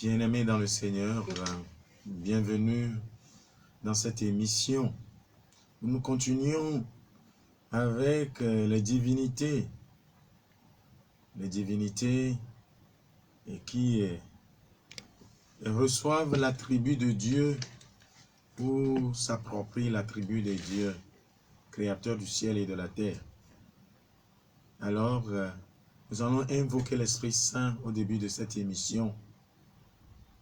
Bien-aimés dans le Seigneur, bienvenue dans cette émission. Nous continuons avec les divinités qui reçoivent l'attribut de Dieu pour s'approprier l'attribut de Dieu, créateur du ciel et de la terre. Alors, nous allons invoquer l'Esprit Saint au début de cette émission.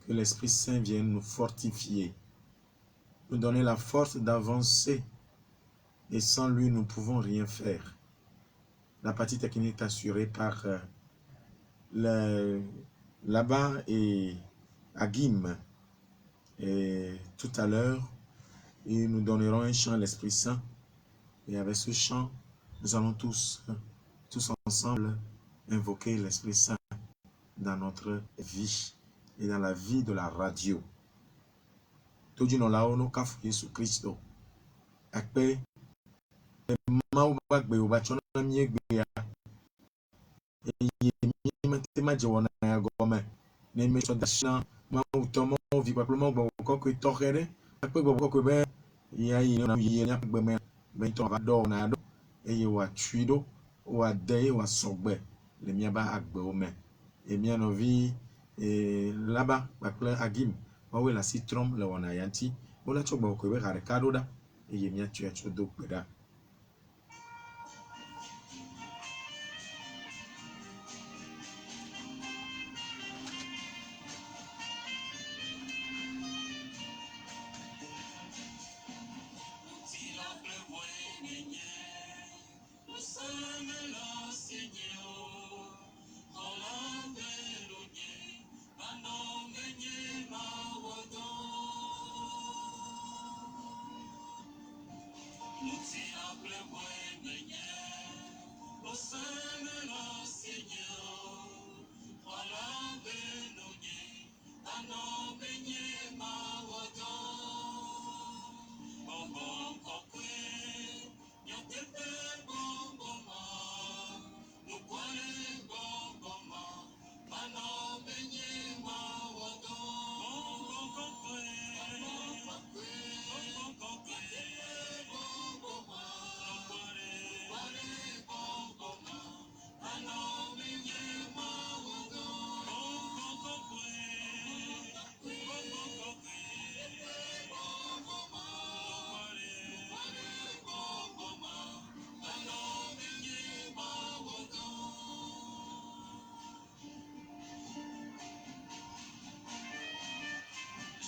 Que l'Esprit Saint vienne nous fortifier, nous donner la force d'avancer. Et sans lui, nous ne pouvons rien faire. La partie technique est assurée par là-bas et Agim. Et tout à l'heure, ils nous donneront un chant à l'Esprit Saint. Et avec ce chant, nous allons tous ensemble invoquer l'Esprit Saint dans notre vie et dans la vie de la radio. Toji no lao no kafu Yesu Christo. Akpe mau bagbe obachona miegbe ya. Eye mi mate maje wona ya gome. Ne me so dashna ma utomo vi paplement gbo ko tokere. Akpe gbo ko be ya yi na yi ya gbe me be to va do na do. Eye wa tuido wa de wa sogbe le mi ba agbe o me. Et bien no vi là-bas bakle Agim. Wawe la citron le wana yanti. Ola chogba ko be kare kado da. Eye mi atu echo do gbeda.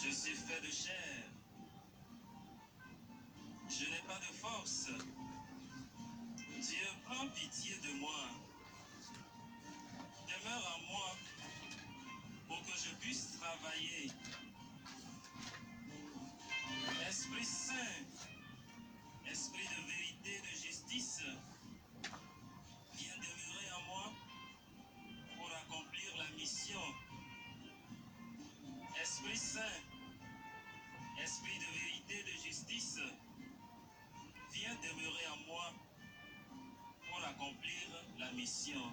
Je suis fait de chair. Je n'ai pas de force. Dieu, prends pitié de moi. Demeure en moi pour que je puisse travailler. Esprit Saint, esprit de vérité, de justice, viens demeurer en moi pour accomplir la mission. Esprit Saint, esprit de vérité, de justice, viens demeurer en moi pour accomplir la mission.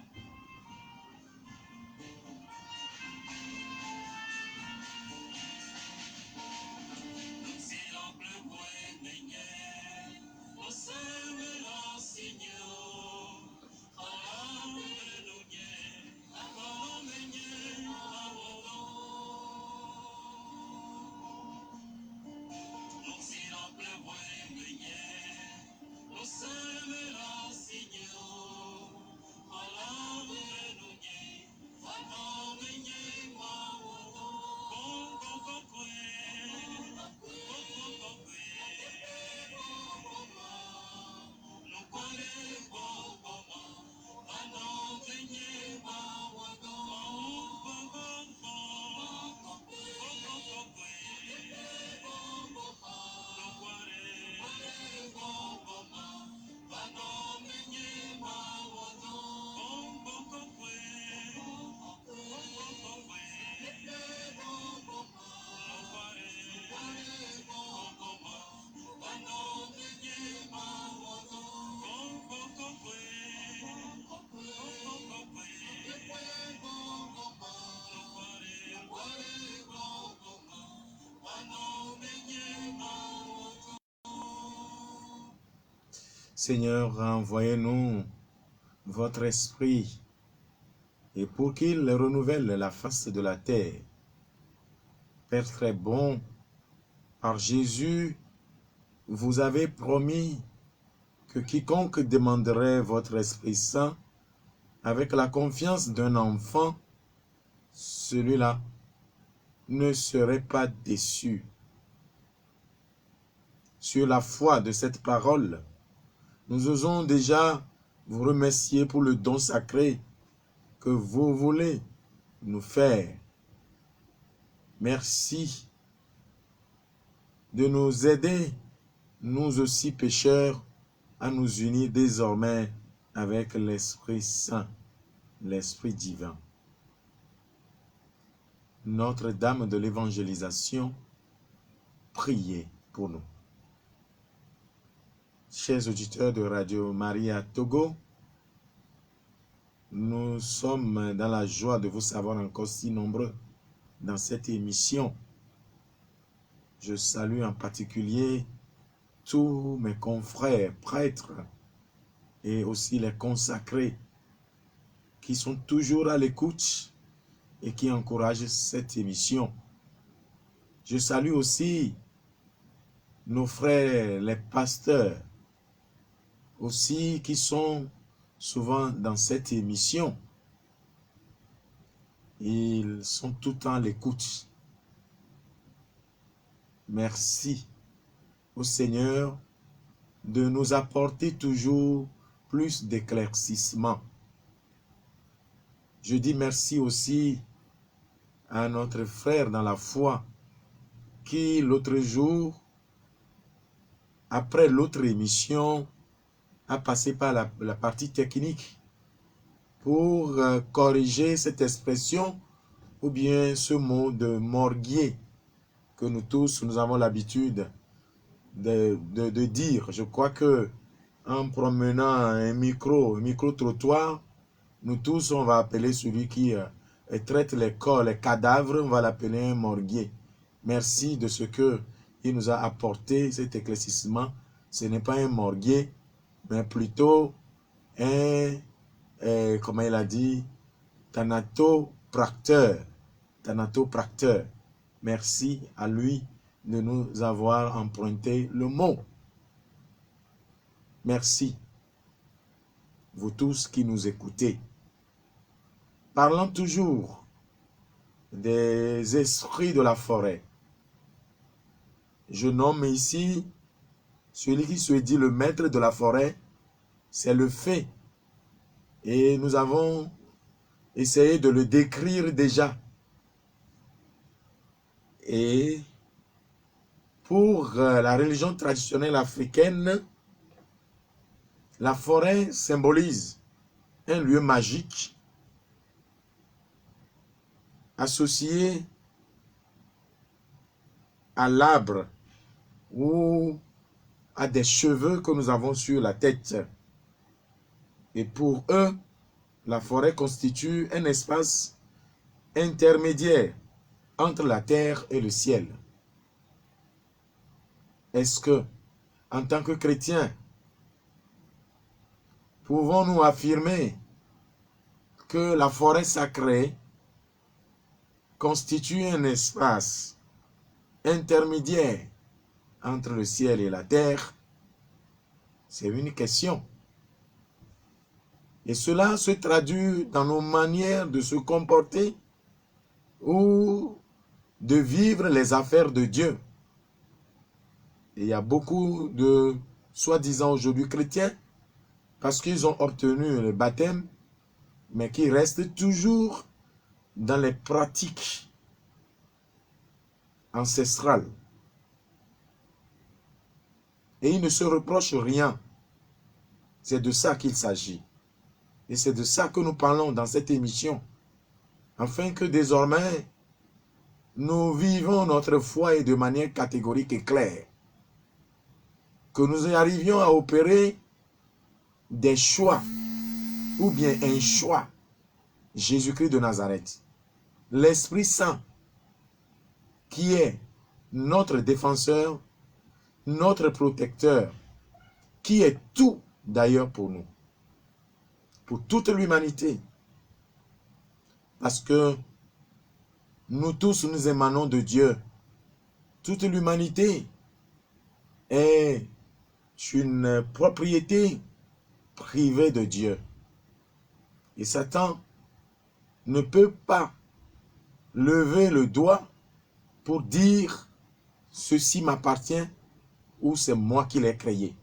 Seigneur, envoyez-nous votre esprit et pour qu'il renouvelle la face de la terre. Père très bon, par Jésus, vous avez promis que quiconque demanderait votre Esprit Saint avec la confiance d'un enfant, celui-là ne serait pas déçu. Sur la foi de cette parole, nous osons déjà vous remercier pour le don sacré que vous voulez nous faire. Merci de nous aider, nous aussi pécheurs, à nous unir désormais avec l'Esprit Saint, l'Esprit divin. Notre-Dame de l'évangélisation, priez pour nous. Chers auditeurs de Radio Maria Togo, nous sommes dans la joie de vous savoir encore si nombreux dans cette émission. Je salue en particulier tous mes confrères, prêtres et aussi les consacrés qui sont toujours à l'écoute et qui encouragent cette émission. Je salue aussi nos frères, les pasteurs, aussi qui sont souvent dans cette émission. Ils sont tout le temps à l'écoute. Merci au Seigneur de nous apporter toujours plus d'éclaircissement. Je dis merci aussi à notre frère dans la foi qui l'autre jour, après l'autre émission, a passé par la partie technique pour corriger cette expression ou bien ce mot de morguier que nous tous, nous avons l'habitude de dire. Je crois que en promenant un micro-trottoir, nous tous, on va appeler celui qui traite les corps, les cadavres, on va l'appeler un morguier. Merci de ce que il nous a apporté, cet éclaircissement. Ce n'est pas un morguier, mais plutôt comment il a dit, thanatopracteur. Merci à lui de nous avoir emprunté le mot. Merci, vous tous qui nous écoutez. Parlant toujours des esprits de la forêt, je nomme ici celui qui se dit le maître de la forêt, c'est le fée. Et nous avons essayé de le décrire déjà. Et pour la religion traditionnelle africaine, la forêt symbolise un lieu magique associé à l'arbre ou à des cheveux que nous avons sur la tête. Et pour eux, la forêt constitue un espace intermédiaire entre la terre et le ciel. Est-ce que, en tant que chrétiens, pouvons-nous affirmer que la forêt sacrée constitue un espace intermédiaire entre le ciel et la terre? C'est une question. Et cela se traduit dans nos manières de se comporter ou de vivre les affaires de Dieu. Et il y a beaucoup de soi-disant aujourd'hui chrétiens, parce qu'ils ont obtenu le baptême, mais qui restent toujours dans les pratiques ancestrales. Et ils ne se reprochent rien. C'est de ça qu'il s'agit. Et c'est de ça que nous parlons dans cette émission. Afin que désormais, nous vivons notre foi de manière catégorique et claire. Que nous arrivions à opérer des choix, ou bien un choix. Jésus-Christ de Nazareth. L'Esprit Saint, qui est notre défenseur, notre protecteur, qui est tout d'ailleurs pour nous, pour toute l'humanité. Parce que nous tous, nous émanons de Dieu. Toute l'humanité est une propriété privée de Dieu. Et Satan ne peut pas lever le doigt pour dire « ceci m'appartient » ou « c'est moi qui l'ai créé ».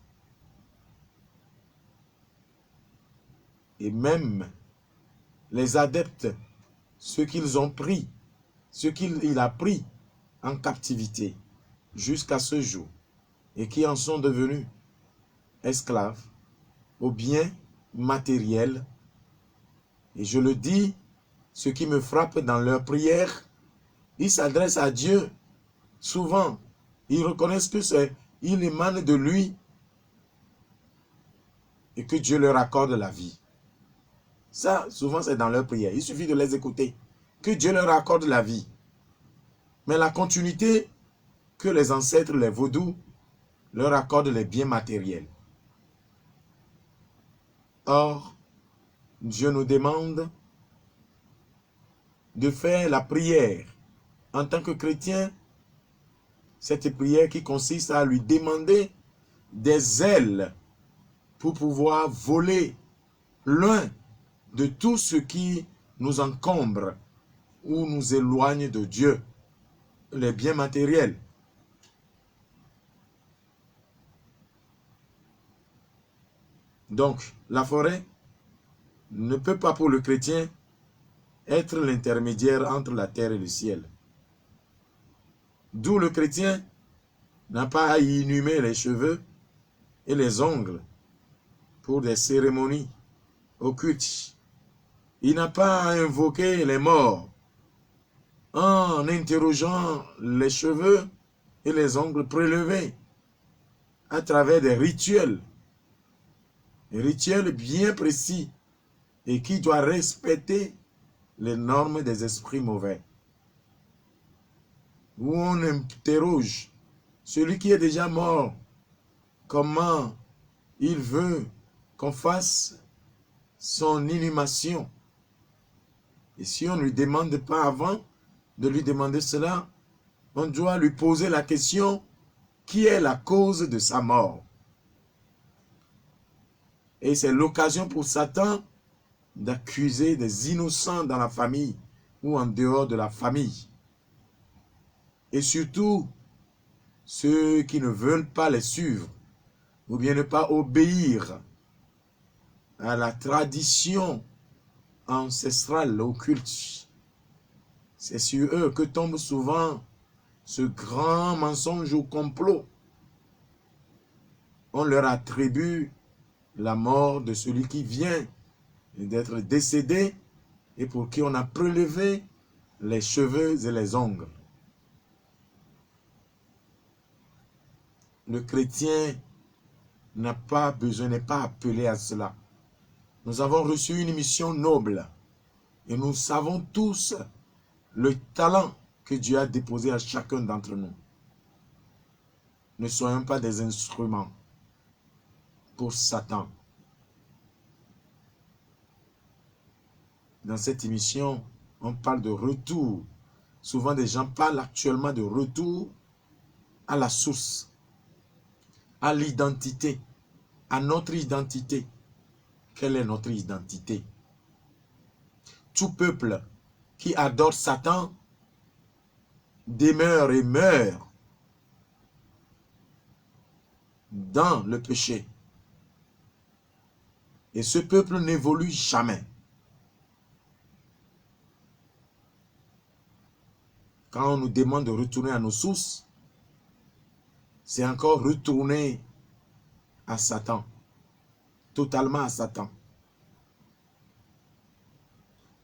Et même les adeptes, ceux qu'ils ont pris, ceux qu'il a pris en captivité jusqu'à ce jour et qui en sont devenus esclaves aux biens matériels. Et je le dis, ce qui me frappe dans leur prière, ils s'adressent à Dieu. Souvent, ils reconnaissent que il émane de lui et que Dieu leur accorde la vie. Ça, souvent, c'est dans leur prière. Il suffit de les écouter. Que Dieu leur accorde la vie. Mais la continuité, que les ancêtres, les vaudous, leur accordent les biens matériels. Or, Dieu nous demande de faire la prière. En tant que chrétien, cette prière qui consiste à lui demander des ailes pour pouvoir voler loin de tout ce qui nous encombre ou nous éloigne de Dieu, les biens matériels. Donc, la forêt ne peut pas pour le chrétien être l'intermédiaire entre la terre et le ciel. D'où le chrétien n'a pas à y inhumer les cheveux et les ongles pour des cérémonies occultes. Il n'a pas à invoquer les morts en interrogeant les cheveux et les ongles prélevés à travers des rituels bien précis et qui doit respecter les normes des esprits mauvais. Où on interroge celui qui est déjà mort, comment il veut qu'on fasse son inhumation. Et si on ne lui demande pas avant de lui demander cela, on doit lui poser la question, qui est la cause de sa mort? Et c'est l'occasion pour Satan d'accuser des innocents dans la famille ou en dehors de la famille. Et surtout, ceux qui ne veulent pas les suivre ou bien ne pas obéir à la tradition ancestrale, occulte. C'est sur eux que tombe souvent ce grand mensonge ou complot. On leur attribue la mort de celui qui vient d'être décédé et pour qui on a prélevé les cheveux et les ongles. Le chrétien n'a pas besoin, n'est pas appelé à cela. Nous avons reçu une mission noble et nous savons tous le talent que Dieu a déposé à chacun d'entre nous. Ne soyons pas des instruments pour Satan. Dans cette émission, on parle de retour. Souvent, des gens parlent actuellement de retour à la source, à l'identité, à notre identité. Quelle est notre identité? Tout peuple qui adore Satan demeure et meurt dans le péché. Et ce peuple n'évolue jamais. Quand on nous demande de retourner à nos sources, c'est encore retourner à Satan, totalement à Satan.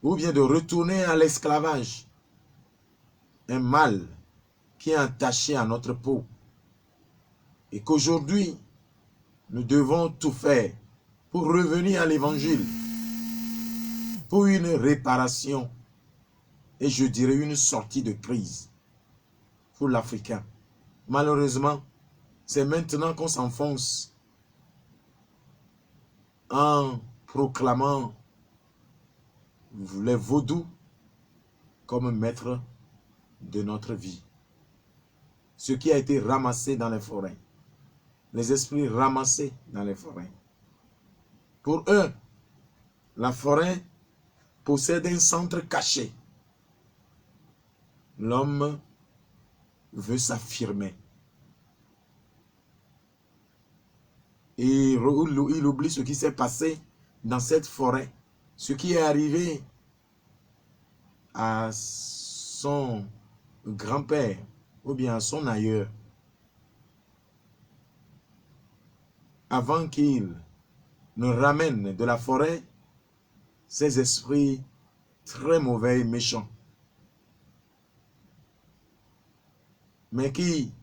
Ou bien de retourner à l'esclavage, un mal qui est attaché à notre peau. Et qu'aujourd'hui, nous devons tout faire pour revenir à l'évangile, pour une réparation, et je dirais une sortie de crise pour l'Africain. Malheureusement, c'est maintenant qu'on s'enfonce en proclamant les vaudous comme maître de notre vie. Ce qui a été ramassé dans les forêts. Les esprits ramassés dans les forêts. Pour eux, la forêt possède un centre caché. L'homme veut s'affirmer. Et il oublie ce qui s'est passé dans cette forêt. Ce qui est arrivé à son grand-père ou bien à son aïeux. Avant qu'il ne ramène de la forêt ces esprits très mauvais et méchants. Mais qui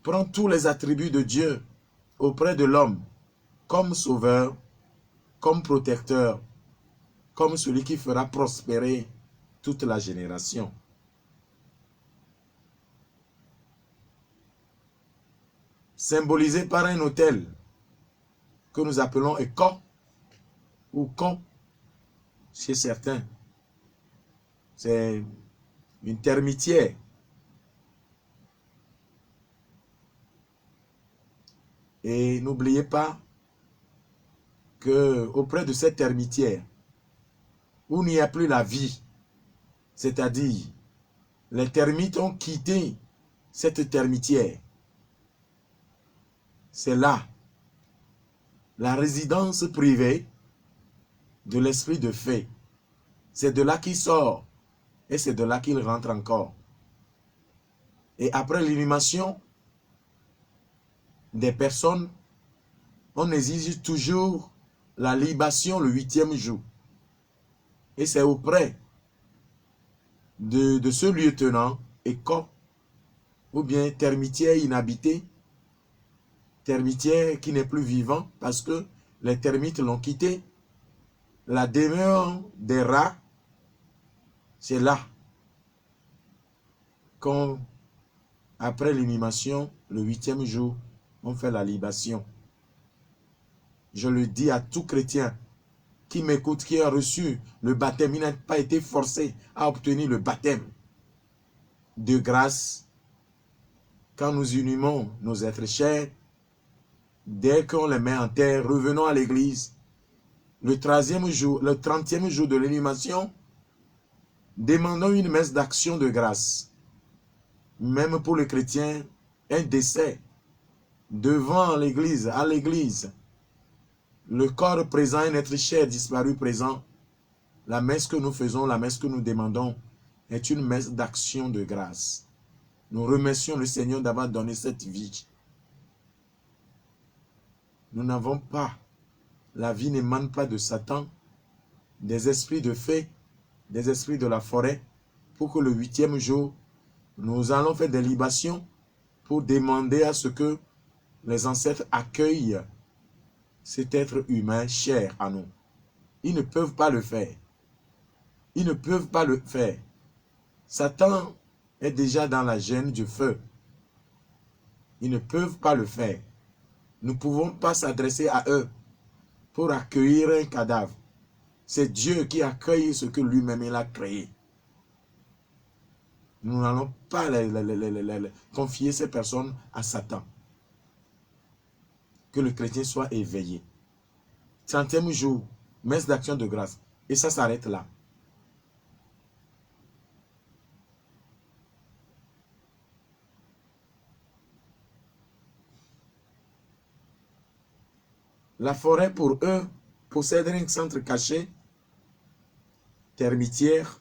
prend tous les attributs de Dieu auprès de l'homme, comme sauveur, comme protecteur, comme celui qui fera prospérer toute la génération. Symbolisé par un autel que nous appelons Ekon ou Kon chez certains. C'est une termitière. Et n'oubliez pas que auprès de cette termitière, où il n'y a plus la vie, c'est-à-dire les termites ont quitté cette termitière. C'est là la résidence privée de l'esprit de fée. C'est de là qu'il sort et c'est de là qu'il rentre encore. Et après l'inhumation des personnes, on exige toujours la libation le 8e jour. Et c'est auprès de ce lieutenant, Ekon, ou bien termitière inhabitée, termitière qui n'est plus vivant parce que les termites l'ont quitté. La demeure des rats, c'est là qu'on, après l'inhumation, le 8e jour, on fait la libation. Je le dis à tout chrétien qui m'écoute, qui a reçu le baptême, il n'a pas été forcé à obtenir le baptême de grâce. Quand nous inhumons nos êtres chers, dès qu'on les met en terre, revenons à l'église. Le 30e jour de l'inhumation, demandons une messe d'action de grâce. Même pour le chrétien, un décès devant l'église, à l'église, le corps présent, un être cher disparu présent, la messe que nous faisons, la messe que nous demandons, est une messe d'action de grâce. Nous remercions le Seigneur d'avoir donné cette vie. Nous n'avons pas, la vie n'émane pas de Satan, des esprits de fée, des esprits de la forêt, pour que le 8e jour, nous allons faire des libations pour demander à ce que les ancêtres accueillent cet être humain cher à nous. Ils ne peuvent pas le faire. Ils ne peuvent pas le faire. Satan est déjà dans la gêne du feu. Ils ne peuvent pas le faire. Nous ne pouvons pas s'adresser à eux pour accueillir un cadavre. C'est Dieu qui accueille ce que lui-même il a créé. Nous n'allons pas confier ces personnes à Satan. Que le chrétien soit éveillé. 30e jour, messe d'action de grâce. Et ça s'arrête là. La forêt, pour eux, possède un centre caché, termitière,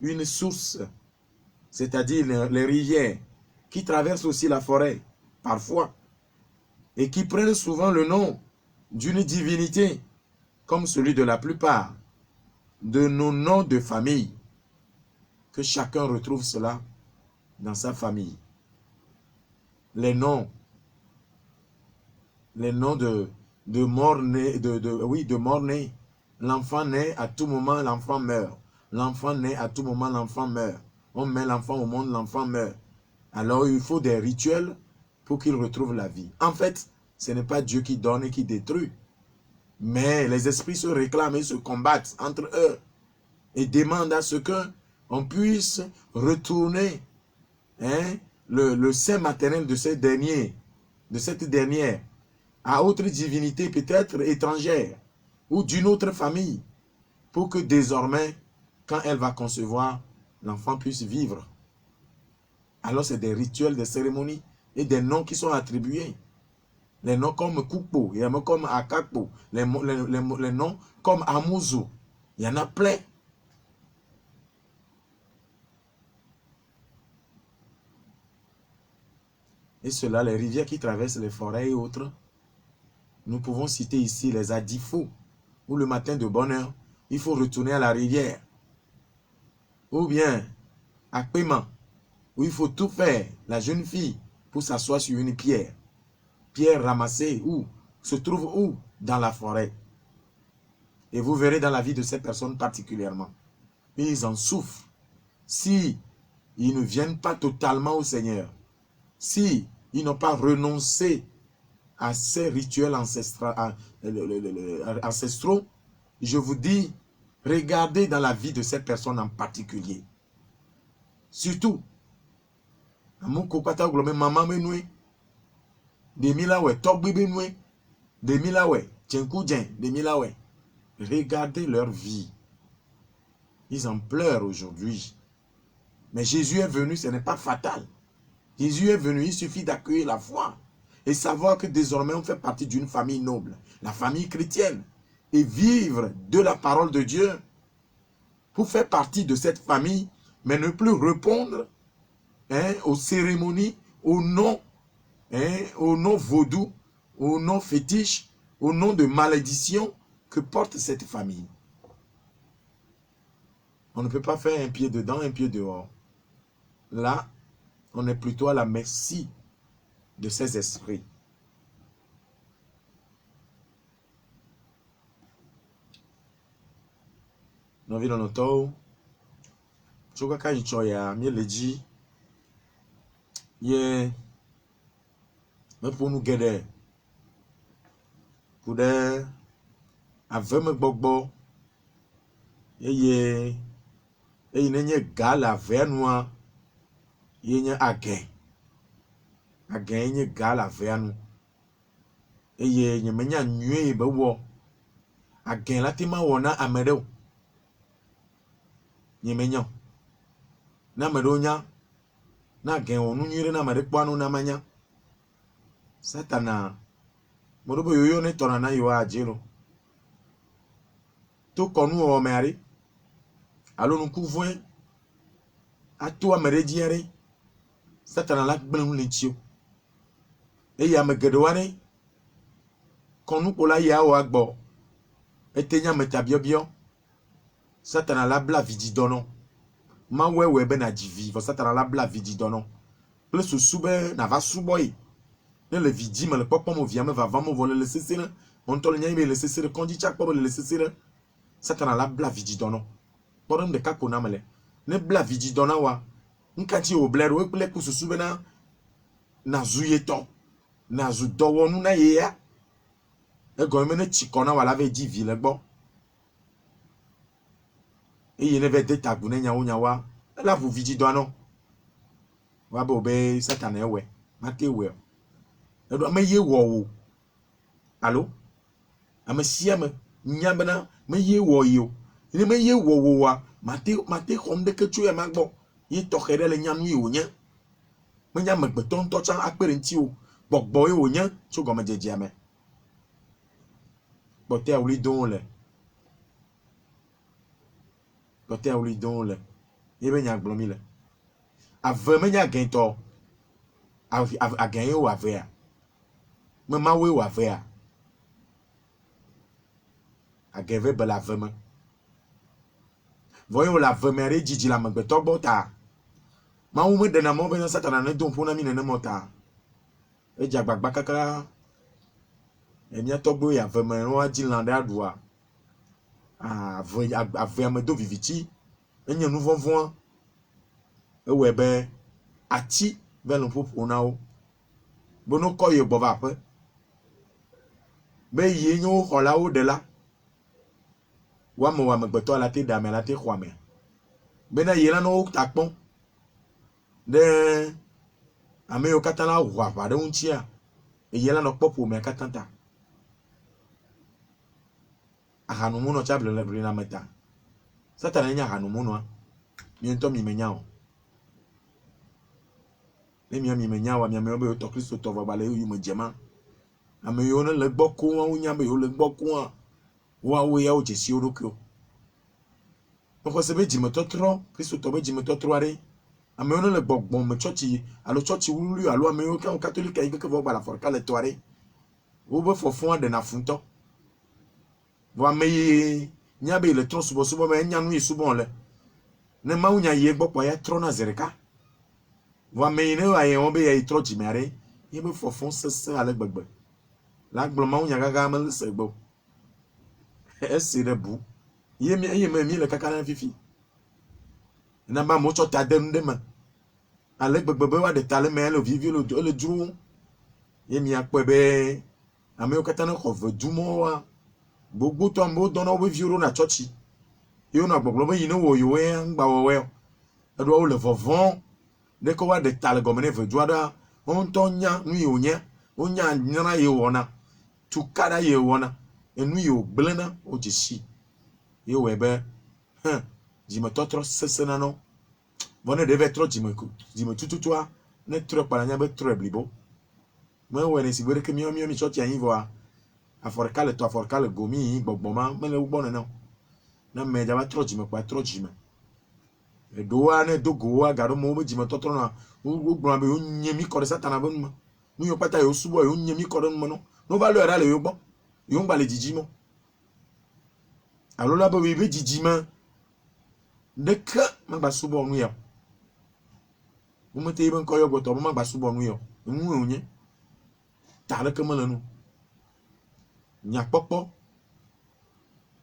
une source, c'est-à-dire les rivières, qui traversent aussi la forêt, parfois, et qui prennent souvent le nom d'une divinité, comme celui de la plupart de nos noms de famille, que chacun retrouve cela dans sa famille. Les noms de mort-né, de mort-né. L'enfant naît, à tout moment, l'enfant meurt. L'enfant naît, à tout moment, l'enfant meurt. On met l'enfant au monde, l'enfant meurt. Alors, il faut des rituels pour qu'il retrouve la vie. En fait, ce n'est pas Dieu qui donne et qui détruit, Mais les esprits se réclament et se combattent entre eux et demandent à ce qu'on puisse retourner le sein maternel de cette dernière à autre divinité peut-être étrangère ou d'une autre famille pour que désormais, quand elle va concevoir, l'enfant puisse vivre. Alors c'est des rituels, des cérémonies et des noms qui sont attribués. Les noms comme Kupo, les noms comme Akakpo, les noms comme Amuzu. Il y en a plein. Et cela, les rivières qui traversent les forêts et autres, nous pouvons citer ici les Adifo, où le matin de bonne heure, il faut retourner à la rivière. Ou bien à Paiement, où il faut tout faire, la jeune fille, pour s'asseoir sur une pierre. Pierre ramassée, où se trouve où? Dans la forêt. Et vous verrez dans la vie de ces personnes particulièrement, ils en souffrent. Si ils ne viennent pas totalement au Seigneur, si ils n'ont pas renoncé à ces rituels ancestraux, je vous dis, regardez dans la vie de cette personne en particulier. Surtout, maman menoué, des milawe, togbi benoué, des milawe, tchenkoudjen, des milawe. Regardez leur vie. Ils en pleurent aujourd'hui. Mais Jésus est venu, ce n'est pas fatal. Jésus est venu, il suffit d'accueillir la foi et savoir que désormais on fait partie d'une famille noble, la famille chrétienne, et vivre de la parole de Dieu pour faire partie de cette famille, mais ne plus répondre aux cérémonies, aux noms vaudous, aux noms fétiches, aux noms de malédiction que porte cette famille. On ne peut pas faire un pied dedans, un pied dehors. Là, on est plutôt à la merci de ces esprits. Nous vivons dans notre je crois qu'il y a mieux dit, mais pour nous guider, pour des avec me bobo, et il n'y a gal à vernois, il y a again, il y a gal à vernou, et il y a menya nué bewo, again la tima wona amedo, y menya, na medonya, na again onu nyure na medekpanu na manya, Satana, modobo yoyo ne tona na yo ajelo. To konu o mari alo nu kuvwen ato amere diere Satana la gblenu le tio e ya megedoane konu pola ya o agbo etenya metabiobio Satana la bla vidi dono ma wewe be na divi Satana la bla vidi dono ple so sube na va suboy ne le vidi me le popo mo via me va va mo voler le sesire on to le nyame le sesire kondi chak popo le sesire Satana la bla vidi dono Porum de kakona mele ne bla vidi dona wa nkati o blero we kule kususu bena na zuyeto na zu dowonu na yeya e go mene chikona wala ve di vile gbo e yene ve de tagune nya wa la vu vidi dona wa bo be Satana ewe mate we e do me ye wo allo ame siame nyabena me ye wo yo ni me ye wo wa mate khom de ketu e magbo yi tokere le nyanu yi onya me nya megbeton to chan akpere nti o gbogbo yi onya so go mejeje ame bote awli don le ye be nya gblomi le ave me nya gento a ganye o ave a me ma we o ave a ageve bela ave me voyons la vemere jiji la megbeto gbota ma wu me de na mo be Satana ne don pona mi ne mota e jagbagba kaka e mi atogbo ya vemere wa jilanda adua ave me do viviti enye nu vonvon e we be ati be lo popo na o bono koye gbova pe be yi nyo xola wo de la wa me gbeto la te dame la te xwame be na yi la no ta pon de ameyo katala wa ba de unchia e yi la no popo me katanta ahanu muno chable le brina meta satana nya hanu muno mi nto mi menyao le mi menyao mi me to Kristo to va bale yu me jema ameyo ne le gboko wa nya be yo le gboko wa we ya o jesi orokyo nko se be jime to tro Kristo to be jime to tro are ameyo ne le gbogbon me church alo church wulu alo ameyo kan catholique yi ke vo bala forka le to are wo be fofon de na funto wa me nya be le tron subo me nya nu subo le ne ma unya ye gbopo ya tron na zereka wa me ne wa ye won be ye tro jimare ye be fofon sese ale gbegbe la gbo ma unya gaga me se gbo esi de bu ye me le kakana fifi na ba mo cho ta de ndema ale gbegbe be wa de tale me le vivi le dru ye mi apo be ame o katana ko vedumo wa gbogbo to mbo dono we viuro na church yo na gbogbo be yin wo yo e ngba wo we edo o le vovon de ko wa de tale go me ne vedu ada on to nya nu yo nya onya nyana ye wona tu kada ye wona enu yo gblena o jesi ye we be jime totro sesena no bonne deve tro jime tututwa ne tro para nya be tro blibo me we ne si bere ke mi church yan vo aforkale to aforkale gomi gbogboma me le ugbo na me jaba tro jime pa tro jime e do wa ne do go wa garo mo be jime totro na ugbo be onye mi kore satana be nu nu yo pata yo subo yo onye mi kore nu no va lo era le yo gbo yo ngba le jiji mo alo la be jiji ma de ka ma gba subo nu ya mo mete ibe nko yo goto ma gba subo nu yo nu onye ta le ke mo le nu nya popo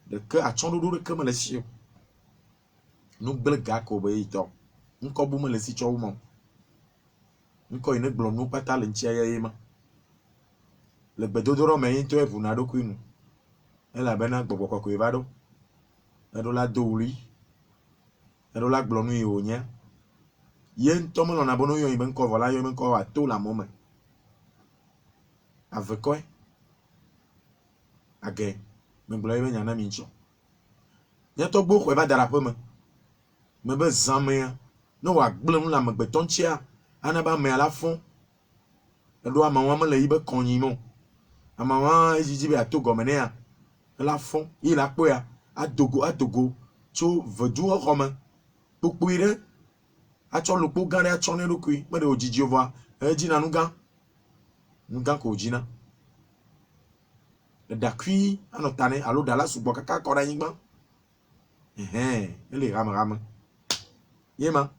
de ke achondodo de ke me le si nu gble ga ko be ito nko bu me le si cho mo nko ine gblon nu pata le nchi aye ma le gbedodoro me yin to evu na do kwinu ela be na gbogbo ko evado edo la douri edo la gblon nu yo nya yen to mo na bono yo ibe nko vola yo me nko wa to la mo me aveko age me glo ibe nya na mi ncho nya to gbo ko e ba darapo me be zame no wa gblem la me gbeton chia ana ba me ala fon edo ama wa me le ibe konyin mo ama wa ejiji be atogo me ne ya la fon il a po ya adogo cho vedu roma popo ire a cho lo po gan a cho ne lo kui me de ojiji ova eji na nuga ko jina da kui anotane alo dala subo kaka kora yingba ele ram yema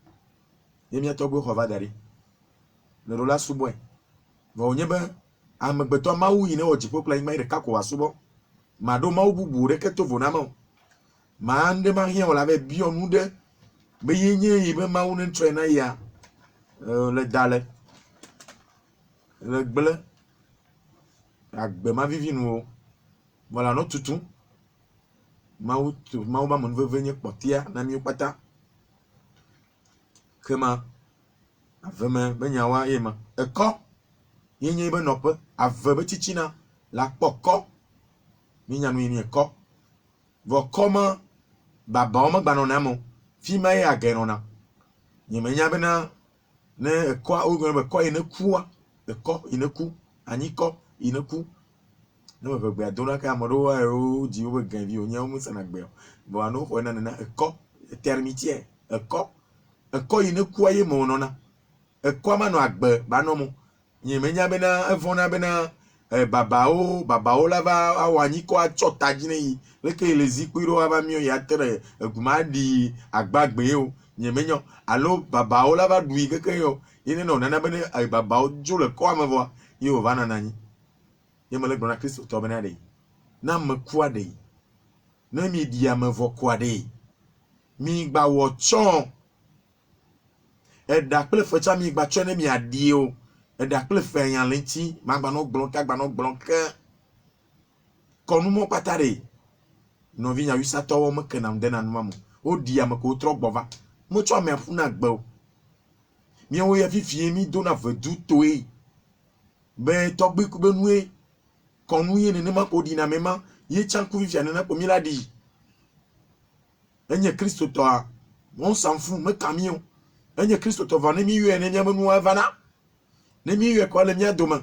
yemi atogbo khova dari le rola subo e va onyebe amegbeto mawu yine ojipo kla yingba ire kako asubo mado mawu bubu re keto vonama ma ande ma hia wala be bio nude be yenye yibe mawu ne trainer ya le dale le gble agbe ma vivi nu voilà no tutu mawu ba mon venye potia na mi pata kema aveme benyawa yema eko yenye be nope avebe chichina la poko minya nu yini eko vo koma baba o magba no na mo fi ma ya genona nyemenya be na ne eko ogun be ko ine kuwa eko ine ku anyiko ine ku no be gbe adora ka amoro wa o ji o be gan vi onya mu sana gbe bo anu ko na eko termitier eko ine ku aye mo no na eko ma no agbe ba no mo nyemenya be na evona be na baba o lava awanyiko achota jine yi leke lezikiro aba mio ya tere egumadi agbagbe o nyemenyo alo baba o lava dui keke yo ine no nana bene baba o jule ko amavo yo vana nani yemele gbona Kristo to bena de na mekua de na mi dia mevo kwa de mi gba wo chon e da pele focha mi gba chon mi adie o e da pele fe yan lenti magba no blonka gba no blonka kɔnu mɔ patare nɔvi nyawusatɔwɔ me kenam de na numa mo o di ame ko trɔ gbɔva mo tsɔ ame aƒu na gbe o miawo ya fifie mi do na vedu toe be tɔgbi ku be nue kɔnu ye nenema ko di na mema ye tsanku fifia nena ko mi la di enye Kristo tɔa on s'en fout me camion enye Kristo tɔ va ne mi yue ne mia be nua vana ne mi yue ko le mia dome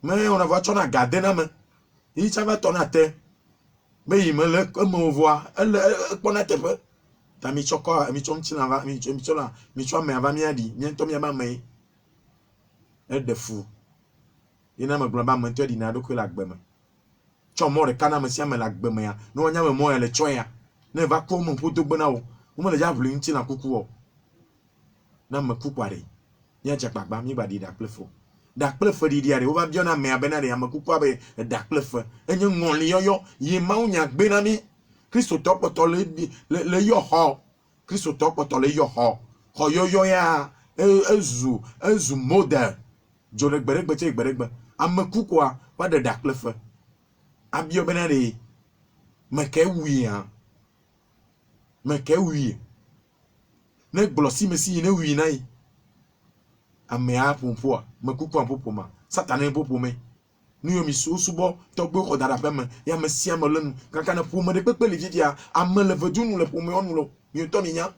me on va tsɔ na gade na me yi tsa va tɔ na te be yi me le eme voa ele kpɔna teƒe ta mi tsɔ kɔ mi tsɔ mtsina va mi tsɔ me ava mia di mia ntɔ mia ba me de fu yena me gblɔ ba me ntɔ di na ɖokui le agbe me tsɔ mɔ ɖeka na me sia me le agbe me ya ne wonya me mɔ ya le tsɔ ya ne va kɔ me ƒodo gbe na wo me le ya ʋli ŋuti na kuku o na me kuku are mia dze gbagba mi gba di da kple fo da kple fe ɖiɖi are wo va biɔ na me abena ɖe ame kuku abe da kple fe enye ŋɔli yɔyɔ yi mawu nya gbe na mi Kristo tɔ kpɔtɔ le yɔ xɔ Kristo tɔ kpɔtɔ le yɔ xɔ xɔ yɔyɔ ya ezu model dzo ɖe gbeɖegbe tse gbeɖegbe ame kukua va ɖe da kple fe abiɔ bena ɖe meke wui hã meke wui ne gblɔ si me si yi ne wui na yi amea ƒoƒoa me kukua ƒoƒo ma satana ƒoƒo me nu yo mi subɔ tɔgbe xɔ da ɖe me ya me sia me le nu kaka ne ƒome ɖe kpekpe le fitia ame le vedu nu le ƒome wɔnu lo mi ŋutɔ mi nya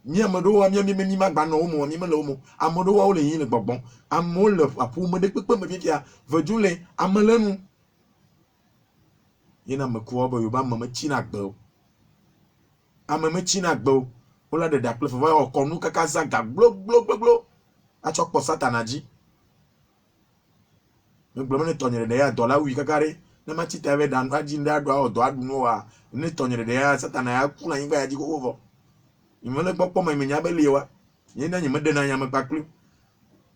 mi ame ɖewo mi ma gba nɔ wo mo mi me le wo mo ame ɖewo wo le yi le gbɔgbɔm amewo le ƒome ɖe kpekpe me fitia vedu le ame le nu yena me kuwa be yoba ame me tsina gbe o ame me tsina gbe o wo la ɖe da kple feva kɔnu kaka zaga gblogblogbloglo atsɔ kpɔ satana dzi me gblɔ ne tɔnyere ɖe ya dɔ la wui kaka ɖe ne ma tsita ve da adzi ɖe aɖo awɔ dɔ aɖu no wa ne tɔnyere ɖe ya satana ya ku na anyigba ya dzi koko vɔ nyime le gbɔkpɔ me nya be li wa ye na nyime de na nya me kpakpli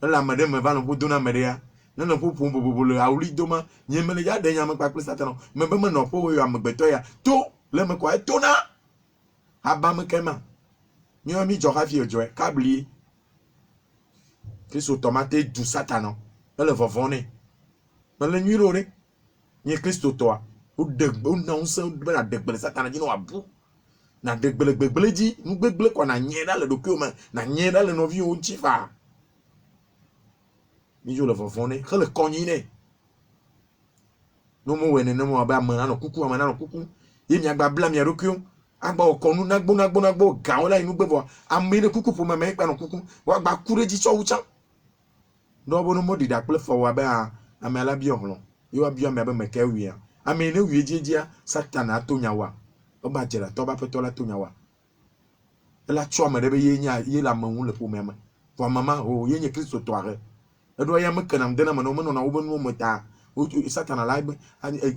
ele ame ɖe me va no ƒodo na ame ɖe ya ne no ƒoƒo bobobo le awli doma nyime le ya de nya me kpakpli satana me be me no ƒo yo amegbetɔ ya to le me ko to na aba me kema mi dzɔ hafi dzɔe kabli Kristo tomate du satana ele vɔvɔ ne mele nyui ɖo ɖe nye Kristo tɔa wo na ŋusẽ be na de gble satana dzi no abu na de gble gbegble dzi nu gbegble ko na nye ɖa le ɖokuiwo me na nye ɖa le nɔviwo ŋuti fa mi dzo le vɔvɔ ne hele kɔnyi ne no mo wene ne mo abe ame nanɔ kuku ye mi agba bla mi ɖokuiwo agba kɔnu nagbo gawo la inu gbevɔ ame ne kuku ƒome me kpa no kuku wa gba ku ɖe dzi tsɔ wutsa do bo no mo di da kple fɔ abe ame ala biɔ hlɔ yo abia me abe me ke wia ame ne wie dzedzia satana to nyawa o ba jera to ba petɔ la to nyawa ela tsɔ ame ɖe be ye la me ŋu le ƒome me vɔ mama o ye nye Kristo tɔ are eɖo ya me kenam de na me no me nɔna wo be nuwo me ta satana la be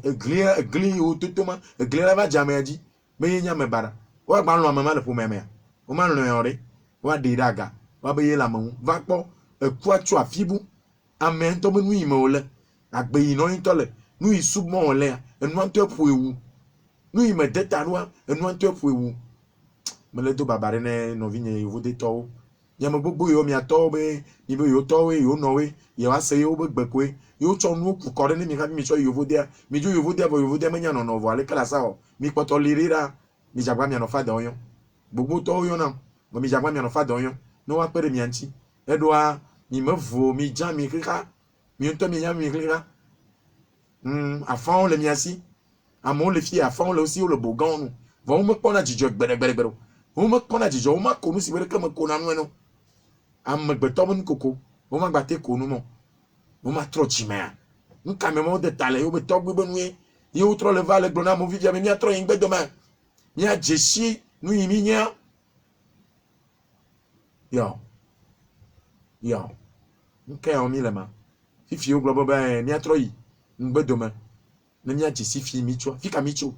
egli o totoma egli la va dzame dzi be ye nya me bara wa gba lɔ ame ma le ƒome me o ma lɔ yɔ ɖe wa de daga wa be ye la me ŋu va kpɔ ekua tso afibu ame ntɔ be nu yi me o le agbe yi nɔ ntɔ le nu yi submɔ o le enua ntɔ ƒo ewu nu yi me de ta ɖoa enua ntɔ ƒo ewu me le do baba ɖe ne nɔvi nye yevo de tɔwo nyame gbogbo yiwo miatɔwo be mi be yiwo tɔwo yiwo nɔwoe yewoa se yewo be gbekoe yewo tsɔ nuwo ku kɔ ɖe ne mi hafi mi tsɔ yevo dea mi dzo yevo dea vɔ yevo dea menya nɔnɔ vɔ ale kala sa o mi kpɔtɔ li ɖi ɖa mi dzagba mianɔ fa dɔ yɔ gbogbo tɔwo yɔna vɔ mi dzagba mianɔ fa dɔ yɔ ne wa kpe ɖe mia ŋuti eɖoa mi me vo mi dza mi xexa mi ŋutɔ mi nya mi xexa afawo le mia si amewo le fi afawo le si wo le bogãwo nu vɔ wo me kpɔna dzidzɔ gbeɖegbeɖegbeɖo wo me kpɔna dzidzɔ wo ma ko nu si be ɖeke me ko na nu eno amegbetɔ be nukoko wo ma gba te ko nu mɔ wo ma trɔ dzimea nu ka me wo de ta le wo be tɔgbe be nue ye wo trɔ le va le gblɔ na amewo vivia be miatrɔ yi gbedome mia dze si nu yi mi nya yɔ nke ya mi le ma fifi wo gblɔ be miatrɔ yi gbedome ne mia dze si fi mi tso fika mi tso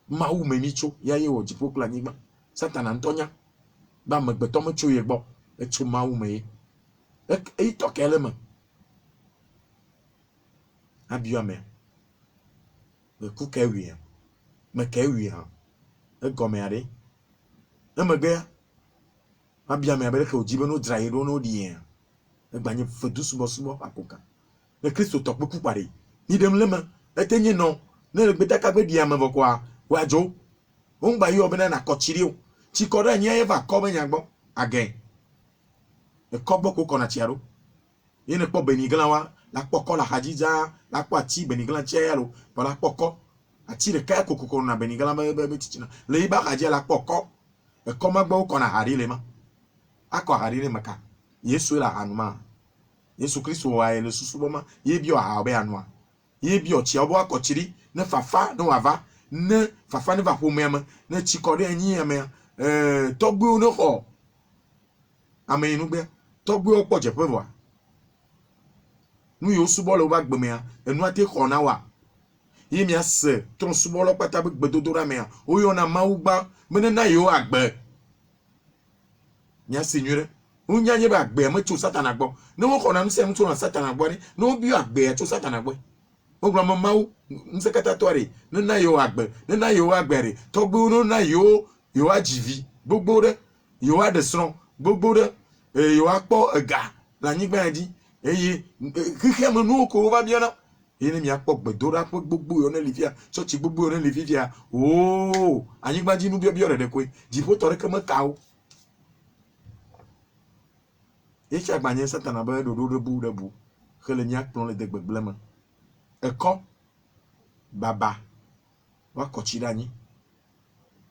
mawu me mi tso ya ye wɔ dziƒo kple anyigba satana ŋutɔ nya be amegbetɔ me tso ye gbɔ etso mawu me ye eyi tɔ ke le me abiɔ ame me ku ke wi me ke wi ha egɔme aɖe emegbea abiɔ ame abe ke o dzi be no dzra ye ɖo no ɖi ya egbanye fedu subɔsubɔ akoka ne Kristo tɔ kpe ku kpa ɖe mi ɖem le me ete nye nɔ ne le gbeta ka be di ame vokwa wa jo on gba yo bena na kochiri o ti ko da nya eva ko be nya gbo again e ko gbo ko na chiaro yene po beniglan wa la poko la hajija la po ati beniglan chiaro pa la poko ati le ka kokoko na beniglan be tichina le iba haja la poko e ko ma gbo ko na harile ma akọ harile maka yesu la anuma yesu kristo wa ele susuboma ye bi o ha be anua ye bi o chi obo akochiri ne fafa no wava ne fafa ne va pomema ne chikore anyi ame togbu no ho ame inu gbe togbu opo je pe wa nu yo subo lo ba gbeme ya enu ate ho na wa ye mi ase ton subo lo pata be gbedodora me ya o yo na maugba mene na yo agbe nya senyure unya nye ba gbe me tu satana gbo ne wo ko na nse mtu na satana gbo ni no bi agbe tu satana gbo o gba mawu nsekata tori ne na yo agbere to gbo no na yo ajivi gbogbo re yo adesron gbogbo re yo apo ega la nyigba di eye kike mo nu ko ba biana ene mi apo gbedora po gbogbo yo na lifia so ti gbogbo yo na lifia o anyigba ji nu bi ore de ko jipo tore ke mo kawo echa gbanye satana ba do bu khele nyak plon le de gbegblema eko baba wa kochira ni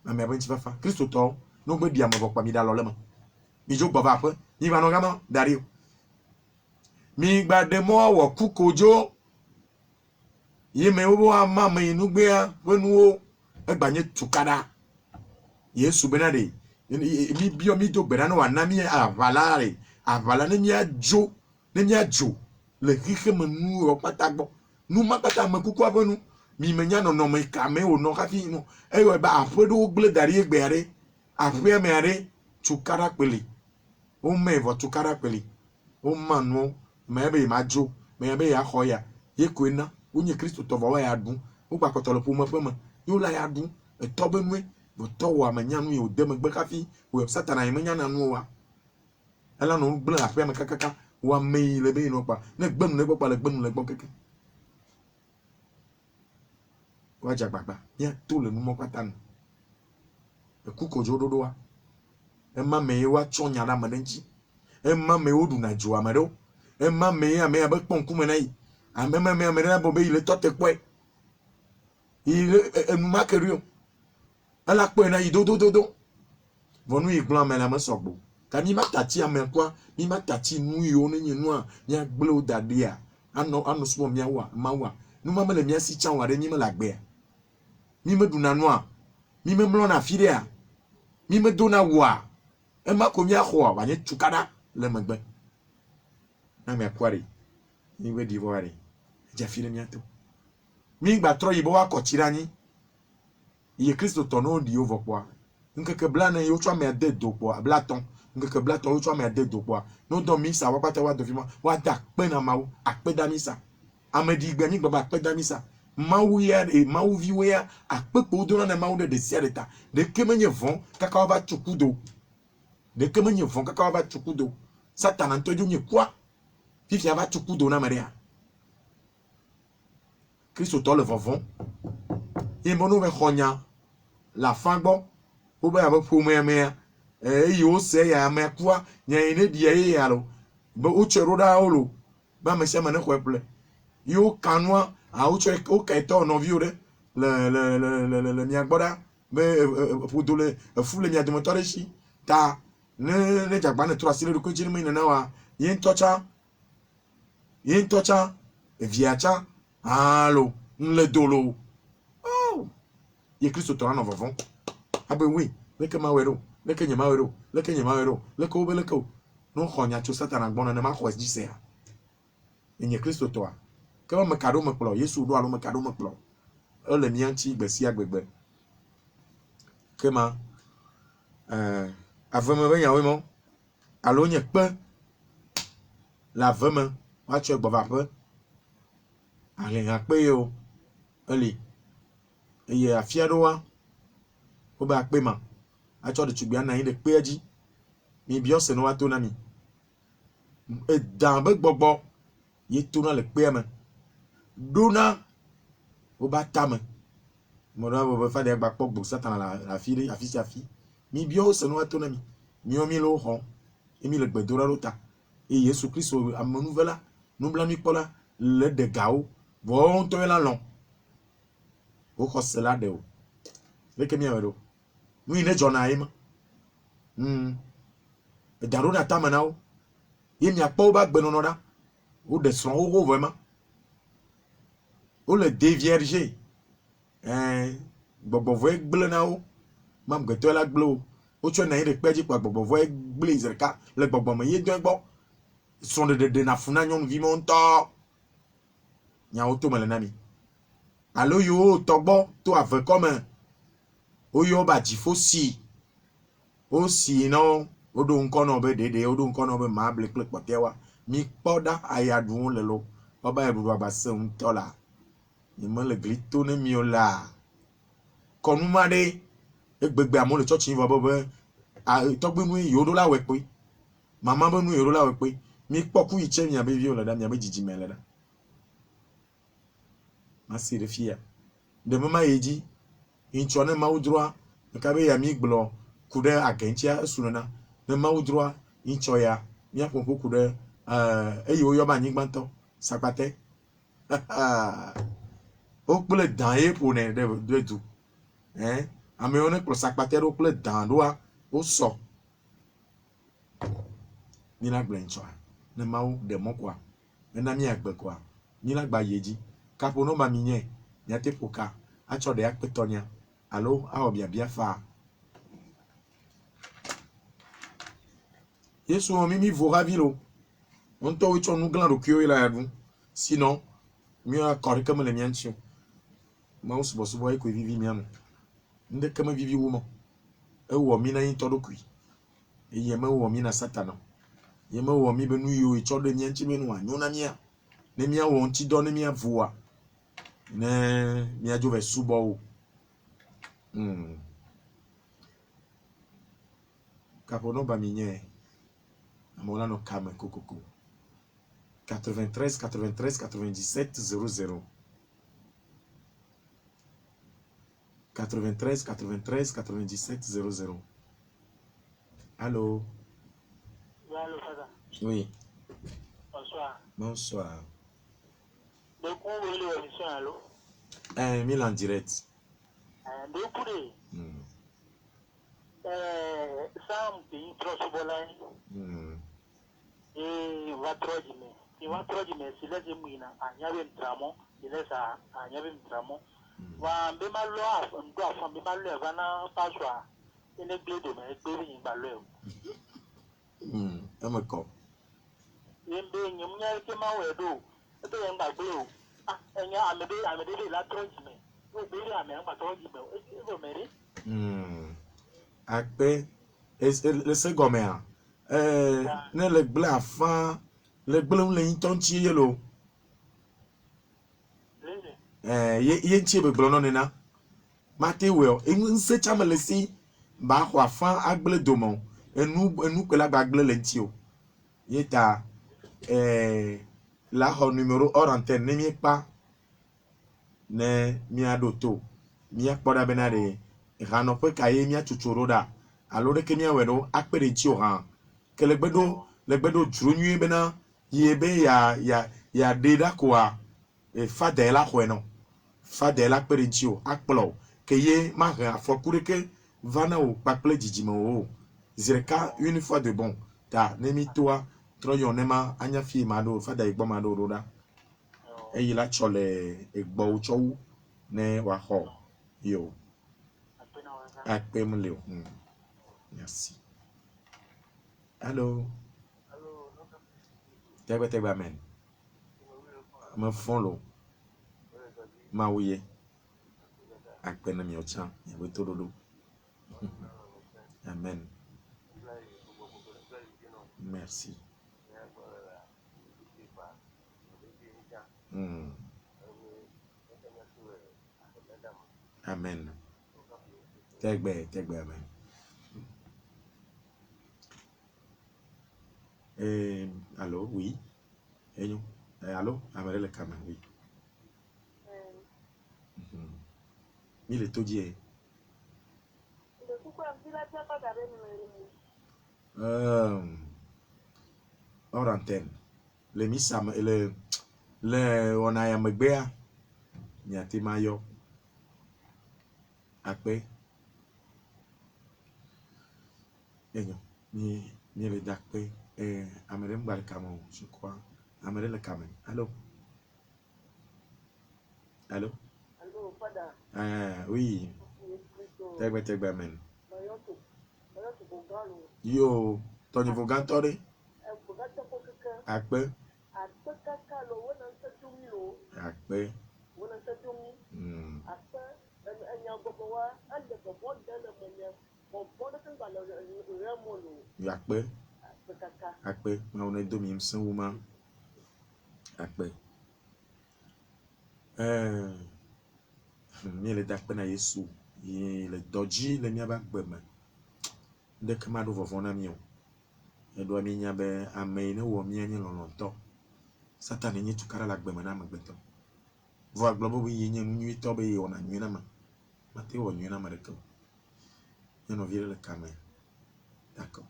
na me abenti fafa kristo to no gbe di amabo pa mi da lo le mo mi jo baba pe ni ba no ga mo dari o mi gba de mo wo kukojo ye me wo ama me inu gbe a wenu o egbanye tukada yesu benade mi bio mi do gbera no wa na mi avalare avala ne mi ajo le kike menu o patagbo nu makata me kuku abonu mi menya no me ka me o no kafi no e yo ba afodo gble dari egbere afwe me are tukara pele o me vo tukara pele o manu me be majo me be ya hoya ye kwena onye kristo to wa ya dun o gba kotolo po mo pe mo yo la ya dun e to benwe bo to wa menya nu yo de me gbe kafi o satana ye menya na nu wa ala no gble afwe me kakaka wa me le be no pa ne gbenu le pa le gbenu le keke wa jagbagba ya to le nu mo patanu e kukojo dodo wa e ma me wa chonya da madenchi e ma me odu na jo amado e ma me ya me abe pon kuma nai amema me amere bo be ile tote kwe ile enu makerio ala kwe na idodododo vonu iglan me la me sogbo ka mi matati amenkwa mi matati nu yo ne nyinu a nya gble o dade a ano so mi awa mawa nu ma le mi asi chan ware mi me la gbe mi me duna no a mi me mlo na fire a mi me dona wa e ma ko mi aho a banye tukada le megbe na me akwari ni we divoire ja fire mi ato mi gba tro yibo wa ko tirani ye kristo tono di ovo kwa nkeke blana yo twa me de do kwa blaton nkeke blaton yo twa me de do kwa no do mi sa wa pata wa do fi wa da pe na mawo ape da mi sa amedi gbe mi gba ape da mi sa mawu ya e mawu viwe ya ape po do na mawu de sereta de kemenye von kaka wa chukudo de kemenye von kaka wa chukudo satan antojo nye kwa fifi ava chukudo na maria kristo to le vovon e mono we khonya la fangbo o ba ba pu me yo se ya me kwa nya ine dia ye ya lo ba o chero da olo ba me se ma ne kweple yo kanwa a o che o ka to no viure le mi agboda be fu le fu le mi admotore shi ta ne jagba ne trasile ko jiri me na wa yin tocha viacha alo nle dolo oh ye kristo to na vovon abe wi leke mawero leke nyamawero leke obeleko no khonya cho satana gbona na ma khos jise enye kristo to a kama makado makplo yesu do alo makado makplo ole mianti gbesi agbegbe kema aveme be yawe mo alo nye pe la veme wa cho gbova pe ale ha pe yo ele eye afiado wa o ba pe ma a cho de tugbe na yin de pe aji mi bi ose no wa to na mi e dan be gbogbo ye to na le pe me dona o ba ta me Moi, je vais faire des backpop pour ça dans la fille, la fille. Mi bio, c'est nous à ton ami. Mi on mi le rond. Et mi le bedora l'ota. Et Jésus Christ, à mon nouvel, nous blanc mi pola, le de gao. Bon, toi là long. Au cosela de o. Le que mi a vedo. Nous, il est John Aim. Darou na tamanao. Il n'y a pas au bac benonoda. Ou de son euro vraiment. Ou le dévierger. Bobo voye gble na o. Mam geto la gble o. Ou tu na ire peji kwa bobo voye gble izerka. Le bobo me ye dwen bo. Son de na funa nyon vi monto. Nya auto mele nami. Allo yo togbo to ave comme. O yo ba jifo si. O si non. Odo nkono be dede. Odo nkono be ma ble kle potewa. Mi poda ayadun lelo. Oba ebudu abase untola. Ni me le glito ne miola. Konumade. Egbegbe amon le church va bobe. A togbe nu yodo la wepe. Mama be nu yodo la wepe. Mi poku iche mi abe vio la da mi abe jiji mele da. Masi refia. De mama yeji. Inchone ma udroa. Nkabe ya mi gblo. Kude agentia sunana. Ne ma udroa. Inchoya. Mi akonko kude. Eyi oyo ba nyigbanto. Sakpate. O kple dan ye pone de du. Ame one kple sakpate ro kple dan doa. O so. Ni la gble nchoa. Ne ma u de mokwa. Ena mi agbe kwa. Ni la gba yeji. Kapo no ma minye. Nyate poka. Acho de akpe tonya. Allo, aho bia fa. Yesu on mimi vora vilo. On to wicho nou glan rokyo ila yadou. Sinon, mi a kori kama le mianchio. Ma ou subo ko vivi miano. Nde kama vivi womo. E wo mi na yin todo kui. E yeme wo mi na satana. Yeme wo mi benu yo icho de mianchi benu anyo na mia. Ne mia wo nti do ne mia voa. Ne mia jo ve subo o. Kapono ba minye. Amola no kame kokoko. 93 93 97 00. 93 93 97 00. Allô? Oui, allô, Fada. Oui. Bonsoir. Bonsoir. Donc, où est l'émission, allô? Mille en direct. Donc, pour les Sam, pays trop souvent, et va trop d'aimer. Il va trop d'aimer, si les émouina, il y avait un tramon, il est ça, il y avait un tramon. Va, mais ma loi, on doit faire, mais ma loi, va n'a pas choix. Il est blé de mais il est blé, il est blé. I'm cop. Il est blé, il y a quelqu'un qui m'a oué, et puis il y a blé. Ah, il y a un médé, la trop d'aimer. Vous blé, à mer, ma trop d'aimer. Et vous m'aidez? Akpe, le segomea. Ne le ble afan, le ble un le intonchi yelo. Ye nchi be blono nena. Mate weo, nse chama le si ba kwa fan agle domo. Enu kwela bagle le nchio. Yeta la ho numéro hors antenne ne mi pa ne mi adoto. Mi akpoda benade rano pe kaye mi atuchoro da. Alors que mia wedo akpere nchio ran. Que le gbedo drunyu bena yebe ya deda kwa fadela kweno. Fadela akpere nchio akplo que ye ma afokure que vana o pakple jijimo o. Zireka une fois de bon. Ta nemi toi troyo nema anya fi mado fada igbo mado roda. E yila chole igbo uchowu ne wa ho. Yo. Akpe mleo. Merci. Allô? Tegbe amen. Me fon lo. Ma ouye. Akpe na mi ochan. Yewe tododo. Amen. Merci. Amen. Tegbe amen. Allô, oui. Allô, Amarele Kama, oui. il est tout dit. Hors antenne. Le misam le on a yamgbea. Nyati mayo. Akpe. Enyo. Ni le dakpe. Amere mbal Cameroun, je crois. Amere le Cameroun. Allô? Allô? Allô, Fada. Oui. Cristo. Tegbe men. Mayoto Bogalo. Yo, Tony Vogantore? Bogata Kokaka. Akpe. Akaka lo wona nsatumi lo. Akpe. Wona nsatumi. Akpe enyagobowa ande bobo dele menya. Bobo de ngalo remolo. Akpe. Kaka. Akpe. Ma on est domi msen wouma. Akpe. Ni le dakpe na Yesu. Le doji le miaba gbeme. De kemado vovona mio. E do mi nyabe ame ne wo mi anyi lolonto. Satan ni tukara la gbeme na magbeto. Vo aglobo bi yenye nyu to be ona nyu na ma. Mate wo nyu na ma de ko. Ye no vire le kame. D'accord.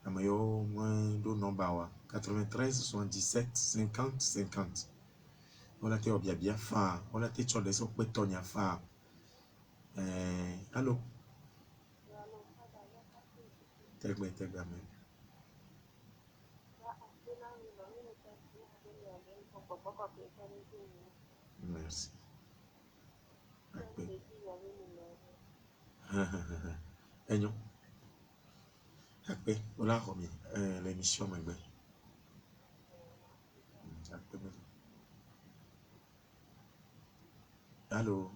Amayo moins do nomba wa 93 77 50 50. On a te obia bien fa. On a te chode so petonya fa. Allô. Tegbe amen. Merci. Enyo. Akpe, ola homi l'émission magbe. Akpe me. Allô.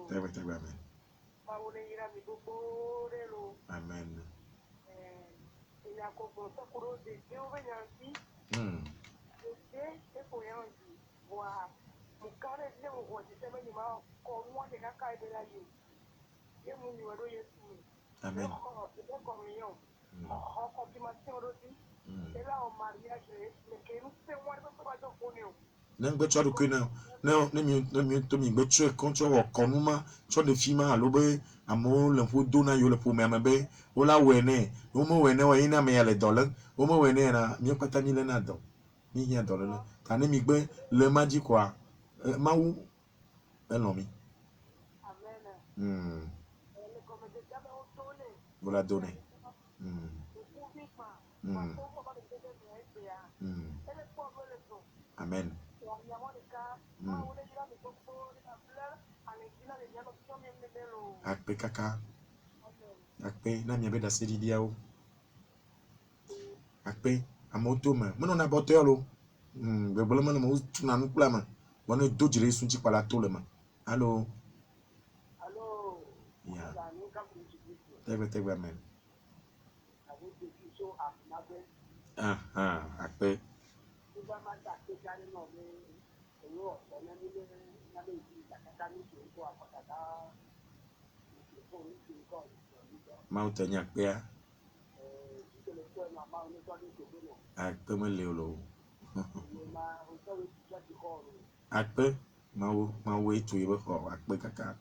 Tegbe amen. Amen. Amen. Nengbe tso do na ne mi to mi gbe tso kon tso wo konuma tso de fima alobe amo le fu do na yo le fu me be o la wene o mo wene wa ina me ya le dollar o mo wene na mi kwata mi le na do mi ya dollar le ta ne mi gbe le maji kwa mawu elomi Voilà donné. Amen. Akpe kaka. Akpe na mi abeda sedi diao. Akpe amoto me. Mono na bote lo. Bebolo mo mo tuna nu kula ma. Bono do jire sunji pala to le ma. Allô. Allô. Yeah. Tegbe amen. Akpe. Mountain akpe. Akpe me leolo. Akpe ma we to yebe ko akpe kaka.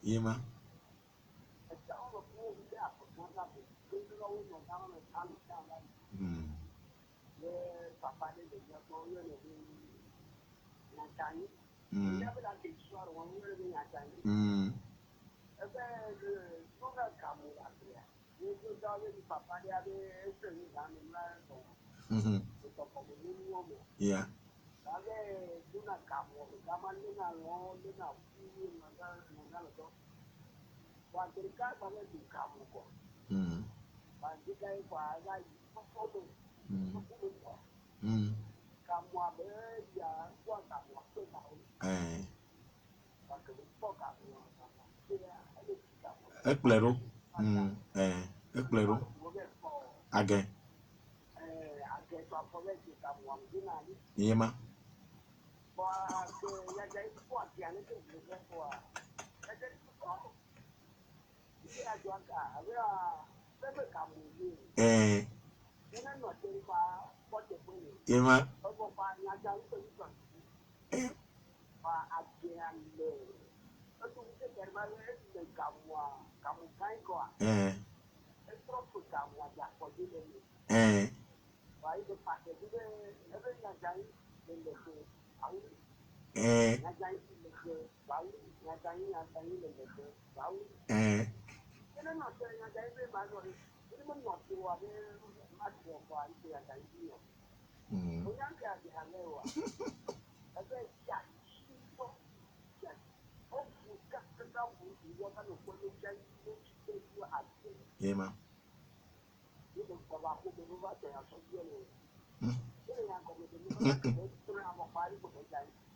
Yema. Yeah. Éclairo. Éclairo. Again. Yema. Yema. Yema.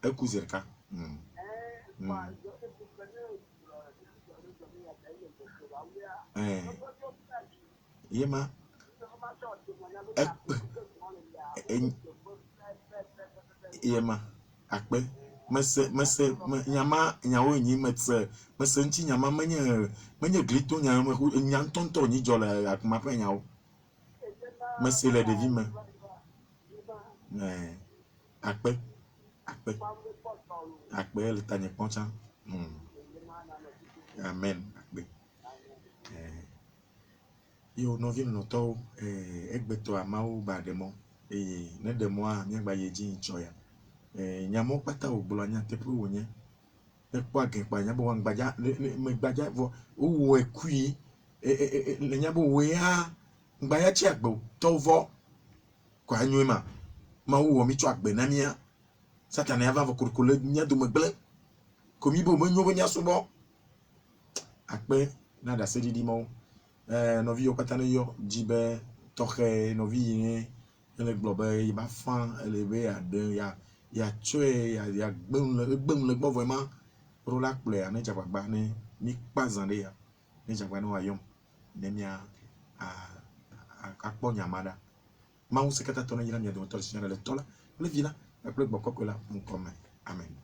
Ekuzerka. Yema. Yema. Akpe. Mese nyama nyawo nyi metse nti nyama menye glito nyama tonto ni jola akuma pe nyawo. Mese le devi me. Akpe. Akpe le tanye poncha. Amen. Akpe. Yo no vin no to egbeto amawo ba demo ne demo a nyagba yeji nchoya. Nyamo pata ogbola nya tepu wonye. Epo agenpa nyabo wangbaja me gbaja vo wo ekui le nyabo we ha ngbaya chi agbo tovo kwa anywema ma wo mi tu agbe na mia Satan ava vo kurkule nya do megle komi bo menyo bo nya subo akpe na da sedidi mo no vi yo patane yo jibe toche no vi ni ele globe yi ba fan ele be ade ya tue ya gbem le gbo vraiment pro la ple ane jabagba ni pazande ya ni jabagba no ayom nemia akpo nyamada ma un sekata tona yira nya do to signala le tola le vila la ple boko kola mon comme amen.